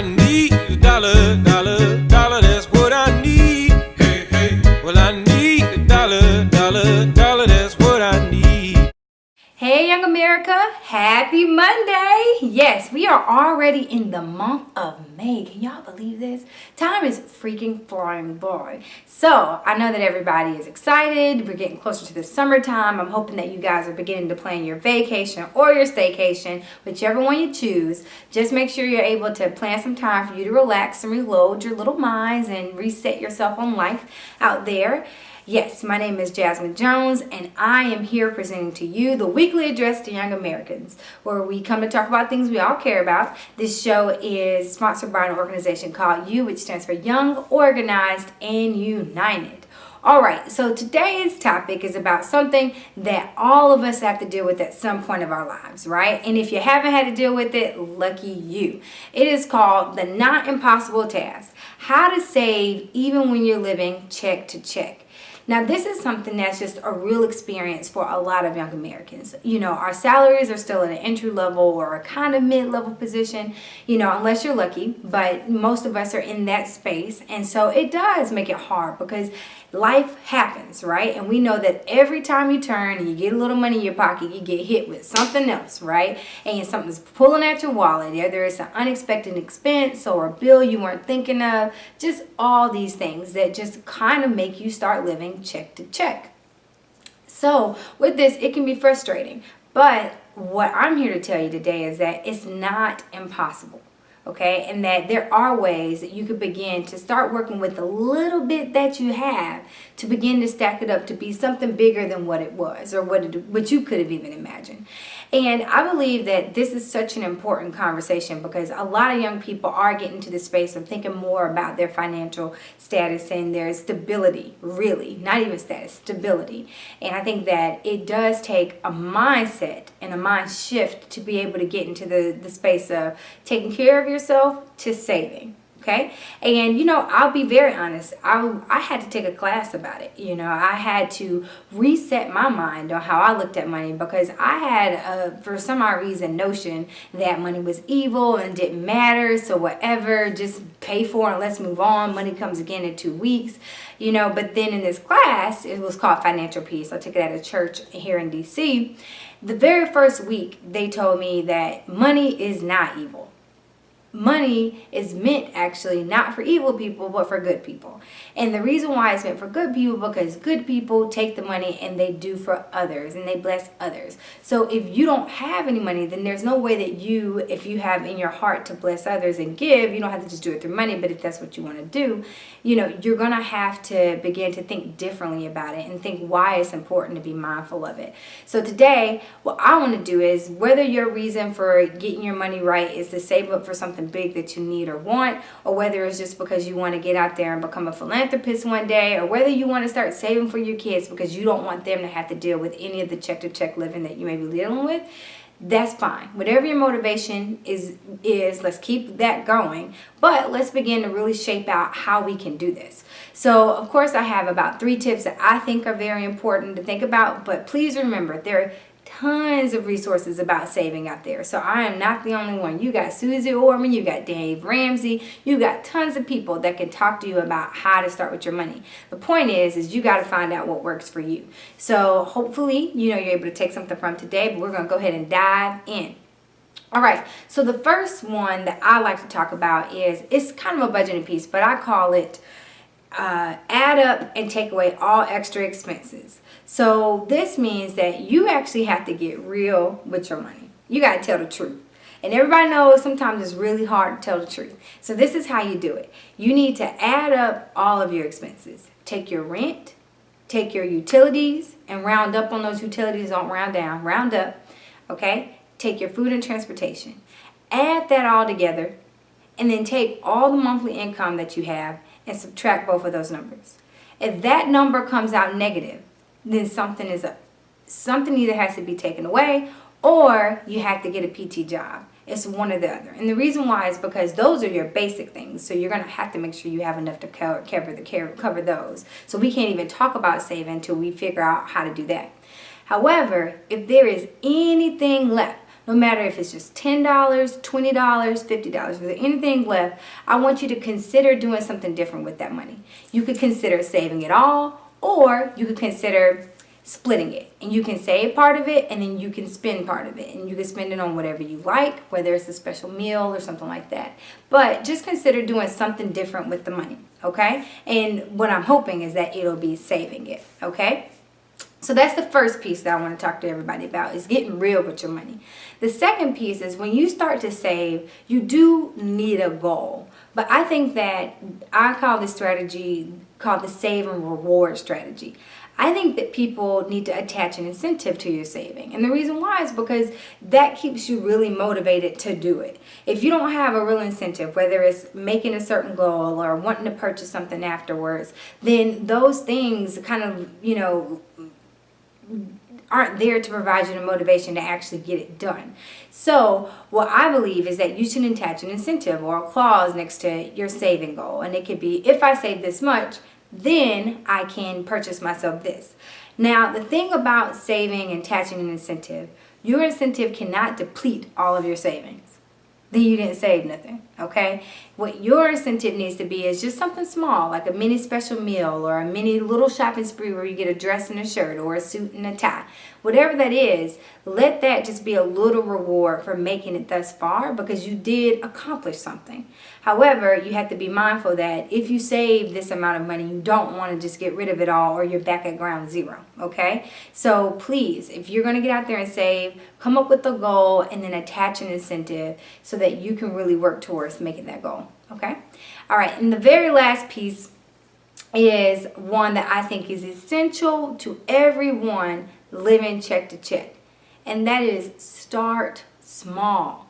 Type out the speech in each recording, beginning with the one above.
I need a dollar, dollar, dollar, that's what I need. Hey, hey. Well, I need a dollar, dollar, dollar, that's what I need. Hey Young America, happy Monday! Yes, we are already in the month of May. Can y'all believe this? Time is freaking flying by. So, I know that everybody is excited. We're getting closer to the summertime. I'm hoping that you guys are beginning to plan your vacation or your staycation, whichever one you choose. Just make sure you're able to plan some time for you to relax and reload your little minds and reset yourself on life out there. Yes, my name is Jasmin Jones, and I am here presenting to you the weekly address to young Americans, where we come to talk about things we all care about. This show is sponsored by an organization called U, which stands for Young, Organized, and United. All right, so today's topic is about something that all of us have to deal with at some point of our lives, right? And if you haven't had to deal with it, lucky you. It is called the not impossible task: how to save even when you're living check to check. Now, this is something that's just a real experience for a lot of young Americans. You know, our salaries are still at an entry level or a kind of mid-level position, you know, unless you're lucky, but most of us are in that space. And so it does make it hard because life happens, right? And we know that every time you turn and you get a little money in your pocket, you get hit with something else, right? And something's pulling at your wallet. There is an unexpected expense or a bill you weren't thinking of. Just all these things that just kind of make you start living check to check. So with this, it can be frustrating. But what I'm here to tell you today is that it's not impossible. Okay, and that there are ways that you could begin to start working with the little bit that you have to begin to stack it up to be something bigger than what it was or what you could have even imagined. And I believe that this is such an important conversation because a lot of young people are getting to the space of thinking more about their financial status and their stability, really, not even status, stability. And I think that it does take a mindset and a mind shift to be able to get into the space of taking care of yourself to saving. Okay, and you know, I'll be very honest, I had to take a class about it. You know, I had to reset my mind on how I looked at money because I had for some odd reason notion that money was evil and didn't matter, so whatever, just pay for it and let's move on. Money comes again in 2 weeks, you know. But then in this class, it was called Financial Peace. I took it at a church here in DC. The very first week they told me that money is not evil. Money is meant actually not for evil people, but for good people. And the reason why it's meant for good people, because good people take the money and they do for others and they bless others. So if you don't have any money, then there's no way that if you have in your heart to bless others and give, you don't have to just do it through money. But if that's what you want to do, you know, you're going to have to begin to think differently about it and think why it's important to be mindful of it. So today, what I want to do is, whether your reason for getting your money right is to save up for something big that you need or want, or whether it's just because you want to get out there and become a philanthropist one day, or whether you want to start saving for your kids because you don't want them to have to deal with any of the check-to-check living that you may be dealing with, that's fine. Whatever your motivation is, let's keep that going. But let's begin to really shape out how we can do this. So, of course, I have about 3 tips that I think are very important to think about. But please remember, there are tons of resources about saving out there. So I am not the only one. You got Susie Orman, you got Dave Ramsey, you got tons of people that can talk to you about how to start with your money. The point is you got to find out what works for you. So hopefully, you know, you're able to take something from today, but we're going to go ahead and dive in. All right, so the first one that I like to talk about it's kind of a budgeting piece, but I call it add up and take away all extra expenses. So this means that you actually have to get real with your money. You got to tell the truth. And everybody knows sometimes it's really hard to tell the truth. So this is how you do it. You need to add up all of your expenses. Take your rent, take your utilities, and round up on those utilities. Don't round down, round up. Okay? Take your food and transportation. Add that all together, and then take all the monthly income that you have and subtract both of those numbers. If that number comes out negative, then something is up. Something either has to be taken away or you have to get a PT job. It's one or the other. And the reason why is because those are your basic things. So you're going to have to make sure you have enough to cover those. So we can't even talk about saving until we figure out how to do that. However, if there is anything left, No matter if it's just $10, $20, $50, if there's anything left, I want you to consider doing something different with that money. You could consider saving it all, or you could consider splitting it, and you can save part of it and then you can spend part of it, and you can spend it on whatever you like, whether it's a special meal or something like that. But just consider doing something different with the money, okay? And what I'm hoping is that it'll be saving it, okay? So that's the first piece that I want to talk to everybody about, is getting real with your money. The second piece is when you start to save, you do need a goal. But I think that I call this strategy called the save and reward strategy. I think that people need to attach an incentive to your saving. And the reason why is because that keeps you really motivated to do it. If you don't have a real incentive, whether it's making a certain goal or wanting to purchase something afterwards, then those things kind of, aren't there to provide you the motivation to actually get it done. So what I believe is that you should attach an incentive or a clause next to your saving goal. And it could be, if I save this much, then I can purchase myself this. Now, the thing about saving and attaching an incentive, your incentive cannot deplete all of your savings. Then you didn't save nothing, okay? What your incentive needs to be is just something small, like a mini special meal or a mini little shopping spree where you get a dress and a shirt or a suit and a tie. Whatever that is, let that just be a little reward for making it thus far, because you did accomplish something. However, you have to be mindful that if you save this amount of money, you don't want to just get rid of it all or you're back at ground zero, okay? So please, if you're going to get out there and save, come up with a goal and then attach an incentive so that you can really work towards making that goal, okay? All right, and the very last piece is one that I think is essential to everyone living check to check, and that is start small.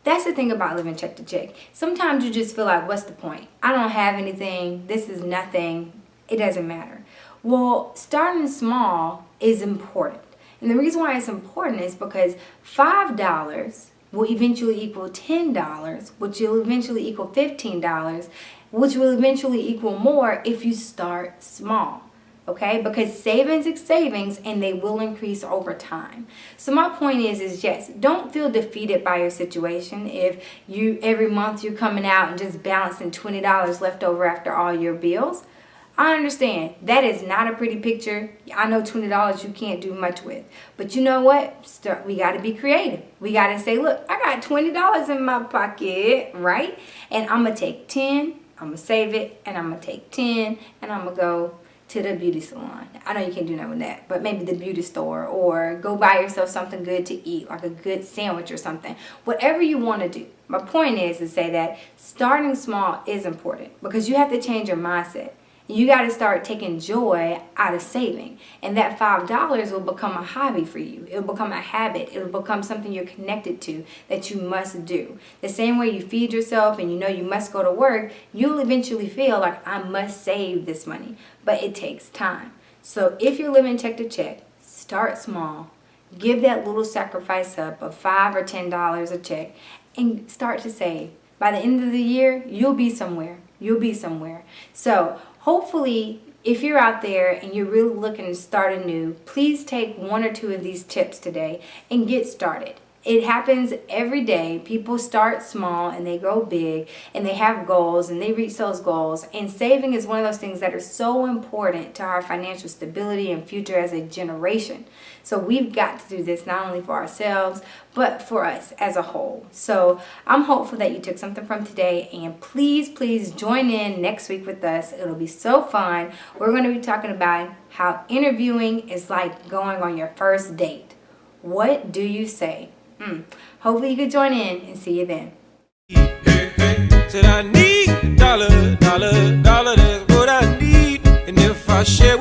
That's the thing about living check to check. Sometimes you just feel like, what's the point? I don't have anything. This is nothing. It doesn't matter. Well, starting small is important. And the reason why it's important is because $5 will eventually equal $10, which will eventually equal $15, which will eventually equal more if you start small. Okay, because savings is savings and they will increase over time. So my point is yes, don't feel defeated by your situation if you every month you're coming out and just balancing $20 left over after all your bills. I understand that is not a pretty picture. I know $20 you can't do much with, but you know what? We got to be creative. We got to say, look, I got $20 in my pocket, right? And I'm gonna take 10, I'm gonna save it, and I'm gonna take 10, and I'm gonna go to the beauty salon. I know you can't do nothing with that, but maybe the beauty store, or go buy yourself something good to eat, like a good sandwich or something. Whatever you want to do. My point is to say that starting small is important because you have to change your mindset. You got to start taking joy out of saving. And that $5 will become a hobby for you. It will become a habit. It will become something you're connected to that you must do. The same way you feed yourself and you know you must go to work, you'll eventually feel like I must save this money. But it takes time. So if you're living check to check, start small. Give that little sacrifice up of $5 or $10 a check and start to save. By the end of the year, you'll be somewhere. You'll be somewhere. So hopefully, if you're out there and you're really looking to start anew, please take one or two of these tips today and get started. It happens every day. People start small and they go big and they have goals and they reach those goals. And saving is one of those things that are so important to our financial stability and future as a generation. So we've got to do this not only for ourselves, but for us as a whole. So I'm hopeful that you took something from today, and please, please join in next week with us. It'll be so fun. We're going to be talking about how interviewing is like going on your first date. What do you say? Hopefully you can join in and see you then. Hey, hey, said I need a dollar, dollar, dollar, that's what I need. And if I share